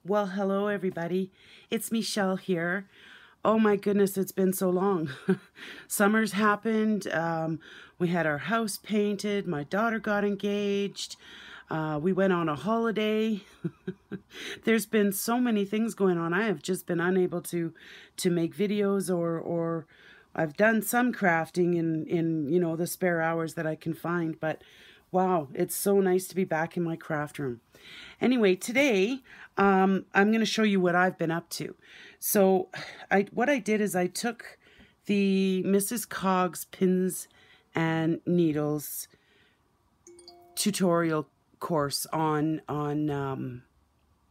Well, hello everybody. It's Michelle here. Oh my goodness, it's been so long. Summer's happened. We had our house painted. My daughter got engaged. We went on a holiday. There's been so many things going on. I have just been unable to make videos or I've done some crafting in the spare hours that I can find, but wow, it's so nice to be back in my craft room. Anyway, today I'm going to show you what I've been up to. So what I did is I took the Mrs. Cogs Pins and Needles tutorial course on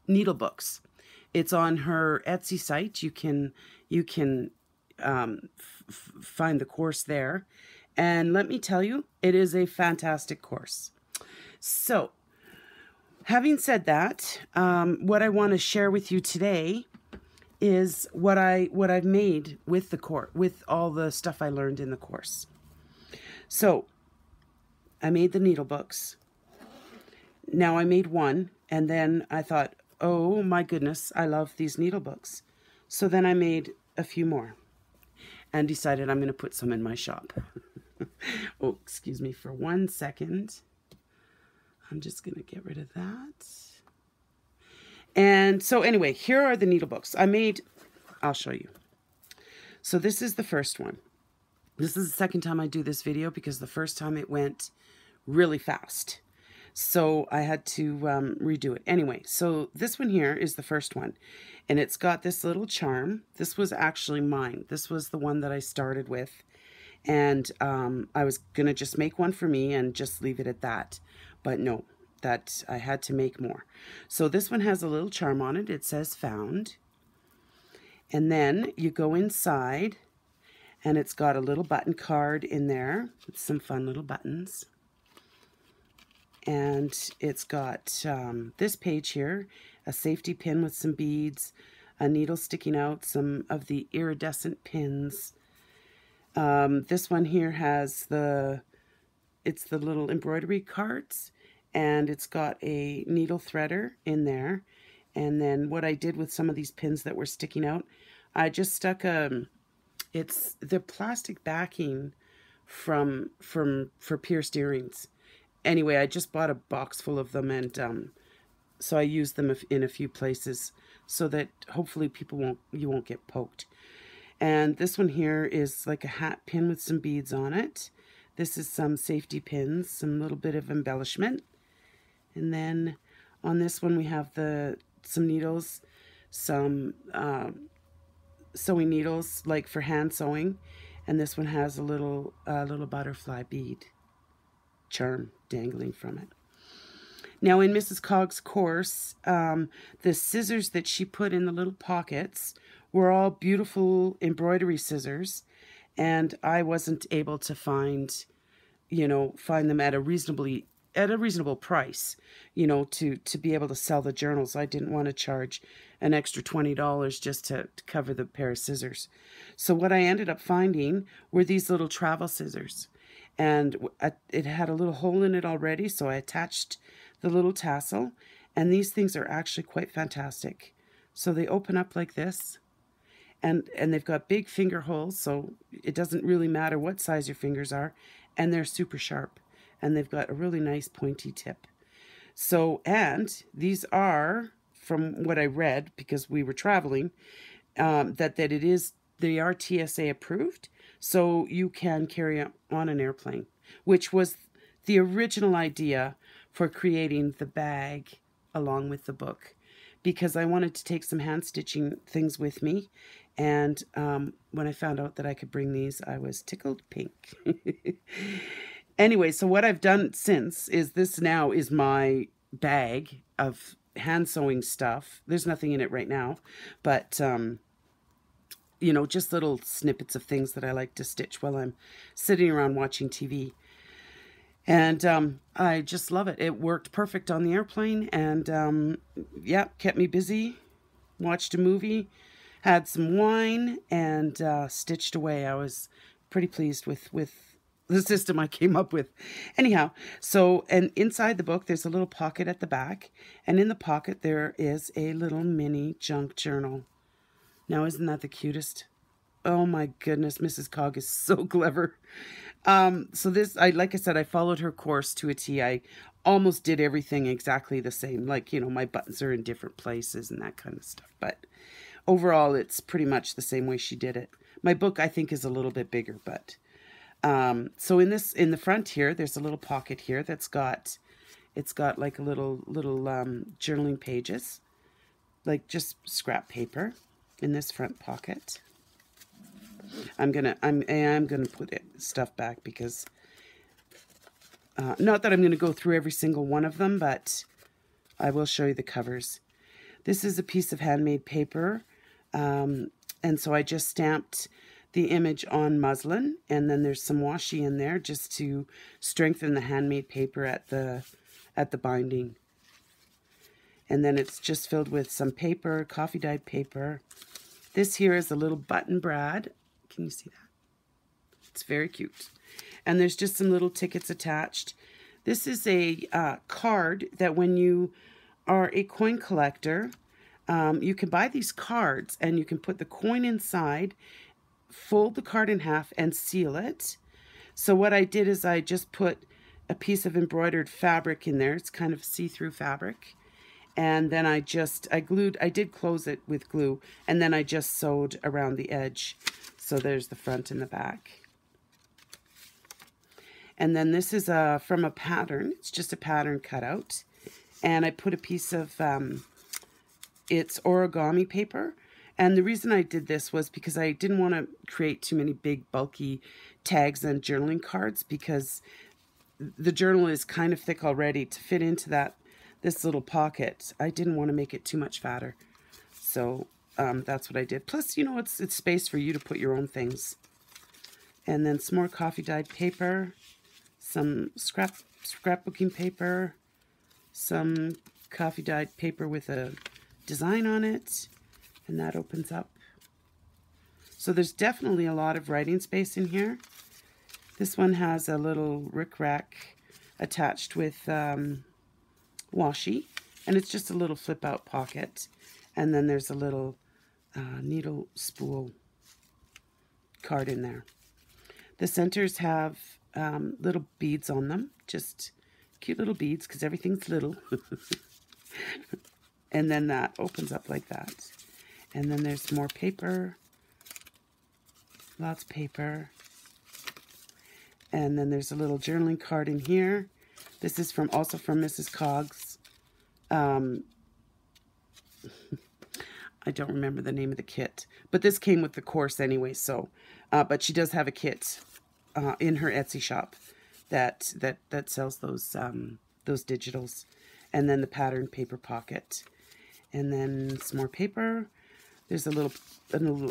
needle books. It's on her Etsy site. You can find the course there. And let me tell you, it is a fantastic course. So, having said that, what I want to share with you today is what I've made with the course, with all the stuff I learned in the course. So, I made the needle books. Now I made one, and then I thought, oh my goodness, I love these needle books. So then I made a few more and decided I'm going to put some in my shop. Oh, excuse me for 1 second. I'm just going to get rid of that. And so anyway, here are the needle books I'll show you. So this is the first one. This is the second time I do this video because the first time it went really fast. So I had to redo it. Anyway, so this one here is the first one. And it's got this little charm. This was actually mine. This was the one that I started with. And I was going to just make one for me and just leave it at that. But no, that I had to make more. So this one has a little charm on it. It says found. And then you go inside and it's got a little button card in there with some fun little buttons. And it's got this page here, a safety pin with some beads, a needle sticking out, some of the iridescent pins. This one here has it's the little embroidery cards, and it's got a needle threader in there. And then what I did with some of these pins that were sticking out, I just stuck it's the plastic backing for pierced earrings. Anyway, I just bought a box full of them, and so I used them in a few places so that hopefully you won't get poked. And this one here is like a hat pin with some beads on it. This is some safety pins, some little bit of embellishment. And then on this one we have some needles, some sewing needles like for hand sewing. And this one has a little butterfly bead charm dangling from it. Now in Mrs. Cogs' course, the scissors that she put in the little pockets were all beautiful embroidery scissors, and I wasn't able to find them at a reasonable price, to be able to sell the journals. I didn't want to charge an extra $20 just to cover the pair of scissors. So what I ended up finding were these little travel scissors, and it had a little hole in it already, so I attached the little tassel, and these things are actually quite fantastic. So they open up like this, and they've got big finger holes, so it doesn't really matter what size your fingers are, and they're super sharp, and they've got a really nice pointy tip. So, and these are, from what I read, because we were traveling, they are TSA approved, so you can carry on an airplane, which was the original idea for creating the bag along with the book, because I wanted to take some hand stitching things with me. And when I found out that I could bring these, I was tickled pink. Anyway, so what I've done since is this now is my bag of hand sewing stuff. There's nothing in it right now, but just little snippets of things that I like to stitch while I'm sitting around watching TV. And I just love it. It worked perfect on the airplane, and yeah, kept me busy. Watched a movie, had some wine, and stitched away. I was pretty pleased with the system I came up with. Anyhow, so, and inside the book, there's a little pocket at the back. And in the pocket, there is a little mini junk journal. Now, isn't that the cutest? Oh my goodness, Mrs. Cog is so clever. So this, like I said, I followed her course to a T. I almost did everything exactly the same. Like, you know, my buttons are in different places and that kind of stuff. But overall, it's pretty much the same way she did it. My book, I think, is a little bit bigger, but so in the front here, there's a little pocket here that's got, it's got like a little journaling pages, like just scrap paper in this front pocket. I'm gonna put stuff back because not that I'm gonna go through every single one of them, but I will show you the covers. This is a piece of handmade paper, and so I just stamped the image on muslin, and then there's some washi in there just to strengthen the handmade paper at the binding. And then it's just filled with some paper, coffee dyed paper. This here is a little button brad. Can you see that? It's very cute. And there's just some little tickets attached. This is a card that when you are a coin collector, you can buy these cards and you can put the coin inside, fold the card in half and seal it. So what I did is I just put a piece of embroidered fabric in there. It's kind of see-through fabric. And then I did close it with glue, and then I just sewed around the edge. So there's the front and the back. And then this is from a pattern. It's just a pattern cutout. And I put a piece of, it's origami paper. And the reason I did this was because I didn't want to create too many big bulky tags and journaling cards, because the journal is kind of thick already to fit into this little pocket. I didn't want to make it too much fatter. So that's what I did. Plus, you know, it's space for you to put your own things. And then some more coffee dyed paper, some scrapbooking paper, some coffee dyed paper with a design on it. And that opens up. So there's definitely a lot of writing space in here. This one has a little rickrack attached with washi, and it's just a little flip out pocket. And then there's a little needle spool card in there. The centers have little beads on them, just cute little beads because everything's little. And then that opens up like that. And then there's more paper, lots of paper. And then there's a little journaling card in here. This is also from Mrs. Cogs. I don't remember the name of the kit, but this came with the course anyway. So, but she does have a kit in her Etsy shop that sells those digitals, and then the pattern paper pocket, and then some more paper. There's a little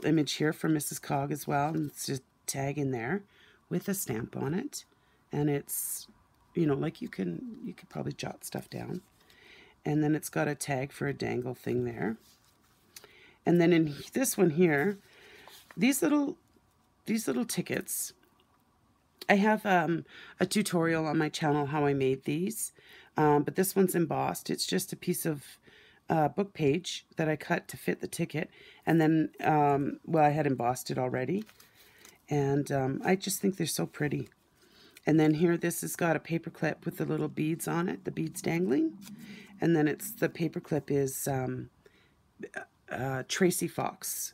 image here from Mrs. Cog as well, and it's just tag in there with a stamp on it, and it's, you know, like you could probably jot stuff down. And then it's got a tag for a dangle thing there. And then in this one here, these little tickets, I have a tutorial on my channel how I made these, but this one's embossed. It's just a piece of book page that I cut to fit the ticket, and then well, I had embossed it already, and I just think they're so pretty. And then here, this has got a paper clip with the little beads on it, the beads dangling, and then the paper clip is Tracy Fox.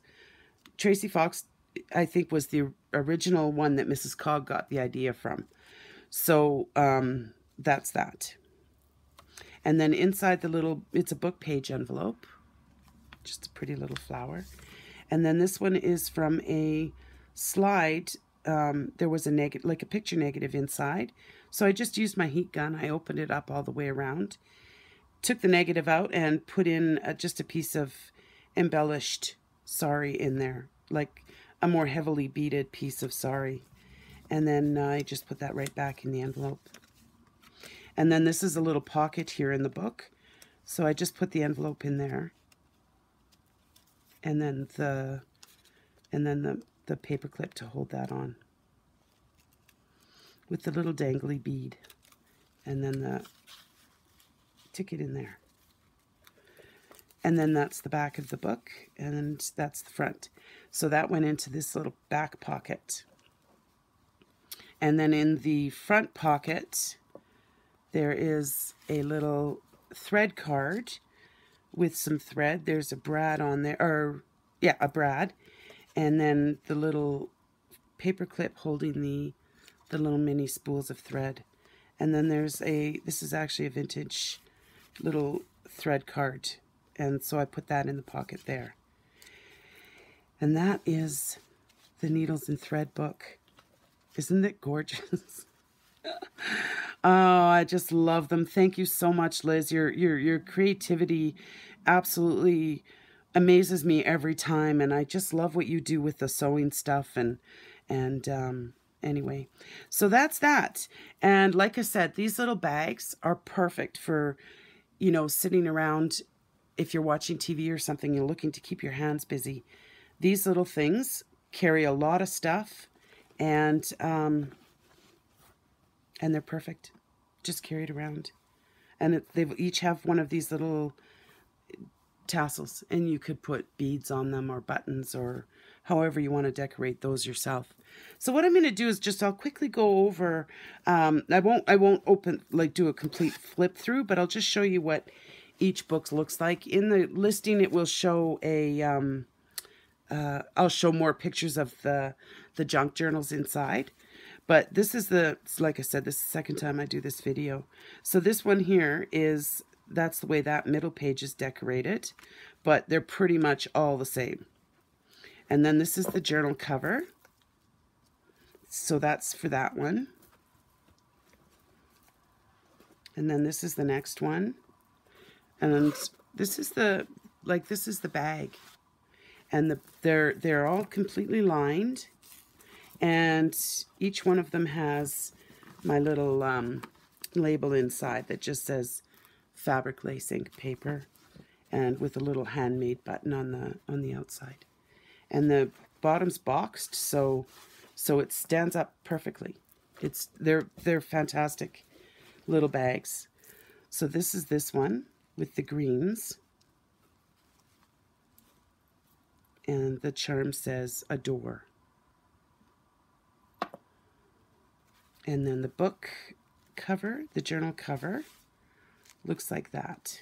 Tracy Fox, I think, was the original one that Mrs. Cog got the idea from. So that's that. And then inside it's a book page envelope, just a pretty little flower. And then this one is from a slide. There was a picture negative inside. So I just used my heat gun. I opened it up all the way around, took the negative out, and put in just a piece of embellished sari in there, like a more heavily beaded piece of sari. And then I just put that right back in the envelope. And then this is a little pocket here in the book. So I just put the envelope in there. And then the paper clip to hold that on. with the little dangly bead, and then the ticket in there. And then that's the back of the book, and that's the front. So that went into this little back pocket. And then in the front pocket, there is a little thread card with some thread. There's a brad on there, or yeah, a brad. And then the little paper clip holding the little mini spools of thread. And then there's this is actually a vintage little thread card. And so I put that in the pocket there. And that is the Needles and Thread book. Isn't it gorgeous? Oh, I just love them. Thank you so much, Liz. Your creativity absolutely amazes me every time, and I just love what you do with the sewing stuff. And anyway, so that's that. And like I said, these little bags are perfect for, you know, sitting around. If you're watching TV or something, you're looking to keep your hands busy. These little things carry a lot of stuff, and they're perfect. Just carry it around. And they each have one of these little tassels, and you could put beads on them or buttons or however you want to decorate those yourself. So what I'm going to do is just, I'll quickly go over, I won't do a complete flip through, but I'll just show you what each book looks like. In the listing, it will show I'll show more pictures of the junk journals inside. But this is like I said, this is the second time I do this video. So this one here that's the way that middle page is decorated, but they're pretty much all the same. And then this is the journal cover. So that's for that one. And then this is the next one. And this is the bag. And they're all completely lined. And each one of them has my little label inside that just says fabric lace ink paper, and with a little handmade button on the outside. And the bottom's boxed, so it stands up perfectly. They're fantastic little bags. So this is this one with the greens, and the charm says adore. And then the book cover, the journal cover, looks like that.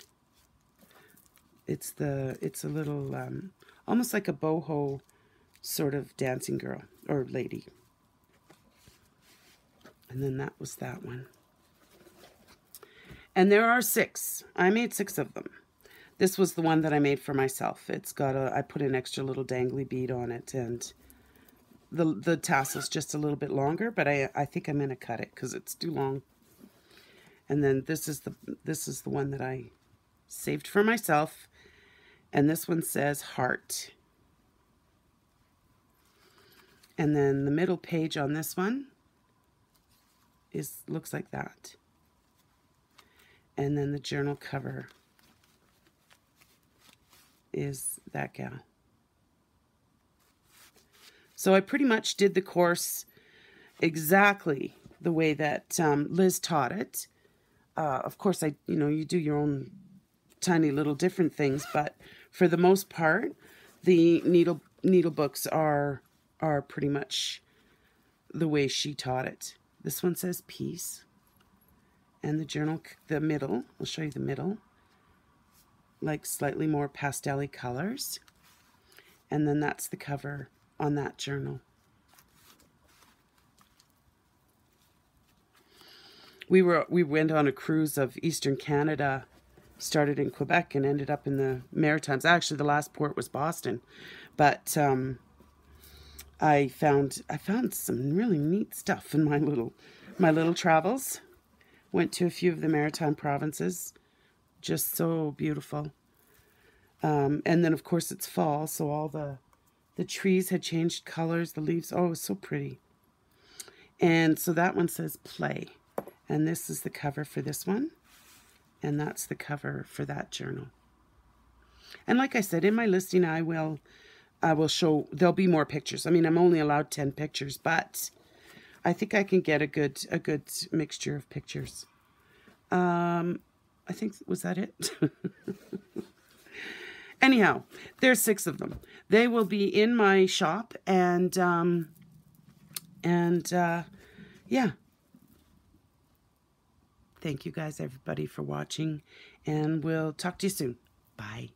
It's a little almost like a boho sort of dancing girl or lady. And then that was that one. And there are 6. I made 6 of them. This was the one that I made for myself. It's got I put an extra little dangly bead on it, and the tassel's just a little bit longer, but I think I'm gonna cut it because it's too long. And then this is the one that I saved for myself, and this one says heart. And then the middle page on this one looks like that. And then the journal cover is that gal. So I pretty much did the course exactly the way that Liz taught it. Of course, you do your own tiny little different things, but for the most part, the needle books are pretty much the way she taught it. This one says peace. And the journal, the middle, I'll show you the middle, like slightly more pastel-y colors. And then that's the cover on that journal. We went on a cruise of Eastern Canada, started in Quebec and ended up in the Maritimes. Actually, the last port was Boston, but I found some really neat stuff in my little travels. Went to a few of the maritime provinces, just so beautiful. And then of course it's fall, so all the trees had changed colors, the leaves, oh, it was so pretty. And so that one says play. And this is the cover for this one. And that's the cover for that journal. And like I said, in my listing, I will show, there'll be more pictures. I mean, I'm only allowed 10 pictures, but I think I can get a good mixture of pictures. I think, was that it? Anyhow, there's 6 of them. They will be in my shop, and yeah. Thank you guys, everybody, for watching, and we'll talk to you soon. Bye.